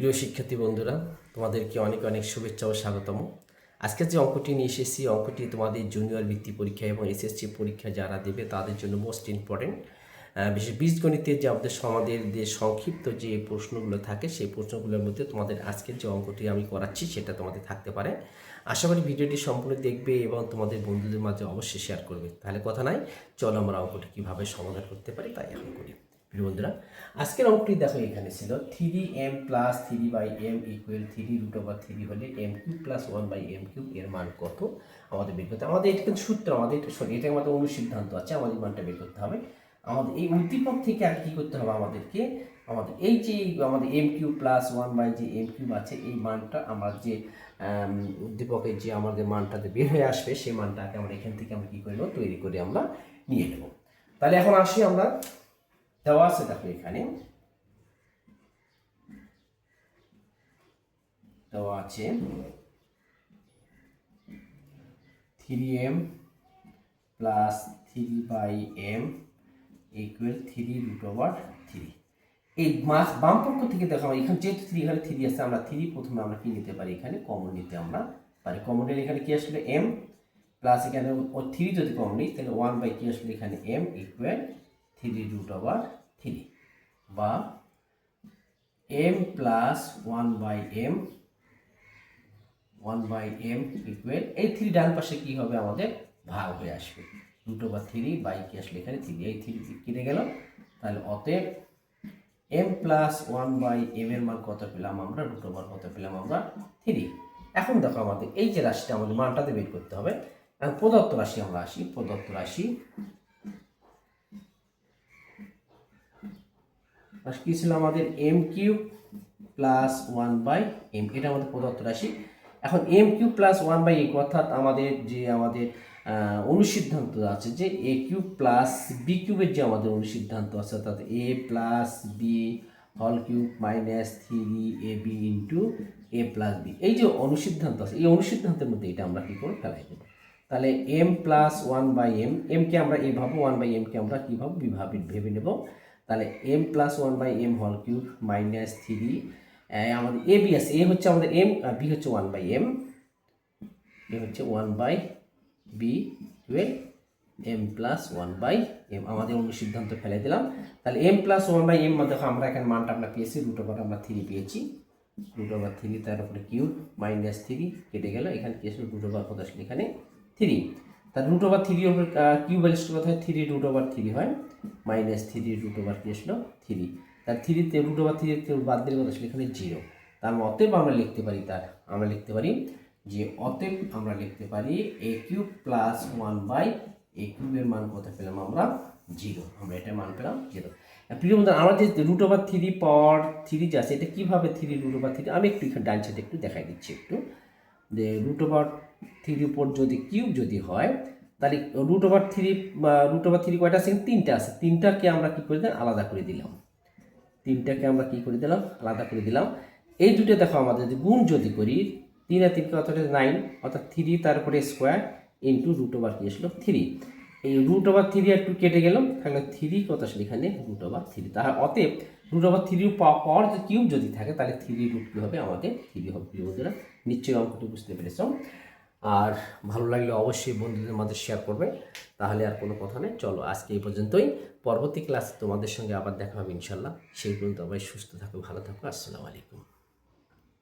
প্রিয় শিক্ষার্থী বন্ধুরা, তোমাদেরকে অনেক অনেক শুভেচ্ছা ও স্বাগতম। আজকে যে অঙ্কটি নিয়ে এসেছি, অঙ্কটি তোমাদের জুনিয়র বৃত্তি পরীক্ষা এবং এসএসসি পরীক্ষা যারা দেবে তাদের জন্য মোস্ট ইম্পর্টেন্ট। বিশেষ বীজগণিতের যে আমাদের সমাজের যে সংক্ষিপ্ত যে প্রশ্নগুলো থাকে, সেই প্রশ্নগুলোর মধ্যে তোমাদের আজকের যে অঙ্কটি আমি করাচ্ছি সেটা তোমাদের থাকতে পারে। আশা করি ভিডিওটি সম্পূর্ণ দেখবে এবং তোমাদের বন্ধুদের মাঝে অবশ্যই শেয়ার করবে। তাহলে কথা নাই, চলো আমরা অঙ্কটি কীভাবে সমাধান করতে পারি তাই এখন করি। প্রিয় বন্ধুরা, আজকের অঙ্কটি দেখো এখানে ছিল 3m প্লাস 3/m ইকুয়াল 3√3 হলে m³ প্লাস 1/m³ এর মান কত আমাদের বের করতে। আমাদের এটা কিন্তু সূত্র, আমাদের এটা আমাদের অনুসিদ্ধান্ত আছে, আমাদের মানটা বের করতে হবে। আমাদের এই উদ্দীপক থেকে আর কী করতে হবে, আমাদেরকে আমাদের এই যে আমাদের m³ প্লাস 1/m³ আছে, এই মানটা আমার যে উদ্দীপকের যে আমাদের মানটাতে বের হয়ে আসবে, সেই মানটাকে আমরা এখান থেকে আমরা কী করে নেব, তৈরি করে আমরা নিয়ে নেব। তাহলে এখন আসি আমরা, দেওয়া আছে দেখো এখানে দেওয়া আছে 3m প্লাস 3/m ইকুয়াল 3√3। এই বাম পক্ষ থেকে দেখো এখানে যেহেতু 3 এখানে 3 আছে, আমরা 3 প্রথমে আমরা কি নিতে পারি, এখানে কমন নিতে আমরা পারি। কমনের এখানে কি আসলে m প্লাস এখানে 3 যদি কমন নিই তাহলে 1/, কি আসলে এখানে m ইকুয়াল 3√3 বা m প্লাস 1/m ইকুয়াল এই 3 ডান পাশে কি হবে, আমাদের ভাগ হয়ে আসবে √3 কি আসলে এখানে 3, এই 3 কেটে গেল। তাহলে অতএব m প্লাস 1/m এর মান কত পেলাম আমরা, কত পেলাম আমরা 3। এখন দেখো আমাদের এই যে রাশিটা আমাদের মানটাতে বের করতে হবে। এখন প্রদত্ত রাশি আমরা আসি, প্রদত্ত রাশি কি ছিল আমাদের m³ প্লাস 1/m, এটা আমাদের প্রদত্ত রাশি। এখন m³ প্লাস 1/m অর্থাৎ আমাদের যে আমাদের অনুসিদ্ধান্ত আছে যে a³ প্লাস b³ এর যে আমাদের অনুসিদ্ধান্ত আছে, অর্থাৎ a plus b whole cube minus 3ab into a plus b, এই যে অনুসিদ্ধান্ত আছে, এই অনুসিদ্ধান্তের মধ্যে এটা আমরা কী করে ফেলাই দেবো। তাহলে m প্লাস 1/m, কে আমরা এই ভাবো, 1/m কে আমরা কী ভাবো, ভেবে নেব। তাহলে m plus 1/m whole cube minus 3, আমাদের এ বি আছে, এ হচ্ছে আমাদের m আর b হচ্ছে 1/m, এ হচ্ছে 1/b equal m plus 1/m, আমাদের অনুসিদ্ধান্ত ফেলে দিলাম। তাহলে m প্লাস 1/m দেখো আমরা এখানে মানটা আমরা পেয়েছি, আমরা 3 পেয়েছি, √3 তার উপরে কিউব মাইনাস 3 কেটে গেল, এখানে কি আসলে কত আসলে এখানে 3। তার √3 ওপর কিউব আসলে কত হয়, 3√3 হয়, মাইনাস 3 কি আসলো 3। তার 3-তে √3 বাদ দিলে কত আসলে এখানে 0। তার অতএব আমরা লিখতে পারি a³ প্লাস 1/a³ এর মান কত পেলাম আমরা 0, আমরা এটা মান পেলাম 0। প্রিয় বন্ধু, আমরা যে √3 পাওয়ার 3 যে আছে, এটা কীভাবে 3√3, আমি একটু এখানে ডান সাইডে একটু দেখাই দিচ্ছি একটু, যে √3 উপর যদি কিউব যদি হয়, তাহলে √3 কয়টা আছে, 3টা আছে, 3টাকে আমরা কী করে দিলাম, আলাদা করে দিলাম, আলাদা করে দিলাম। এই দুটো দেখো আমাদের যদি গুণ যদি করি, 3 আর 3 কত 9, অর্থাৎ 3 তারপরে স্কোয়ার ইন্টু কি আসলো 3, এই √3 একটু কেটে গেল, তাহলে 3 কত আসলে এখানে √3। তাহলে অতএব √3 পাওয়ার যে কিউব যদি থাকে তাহলে 3 কী হবে, আমাদের 3 হবে। প্রিয় বন্ধুরা, নিশ্চয়ই অঙ্কটি বুঝতে পেরেছ, আর ভালো লাগলে অবশ্যই বন্ধুদের মাঝে শেয়ার করবে। তাহলে আর কোনো কথা নেই, চলো আজকে এই পর্যন্তই। পরবর্তী ক্লাসে তোমাদের সঙ্গে আবার দেখা হবে ইনশাল্লাহ। সেই পর্যন্ত সবাই সুস্থ থাকো, ভালো থাকো, আসসালামু আলাইকুম।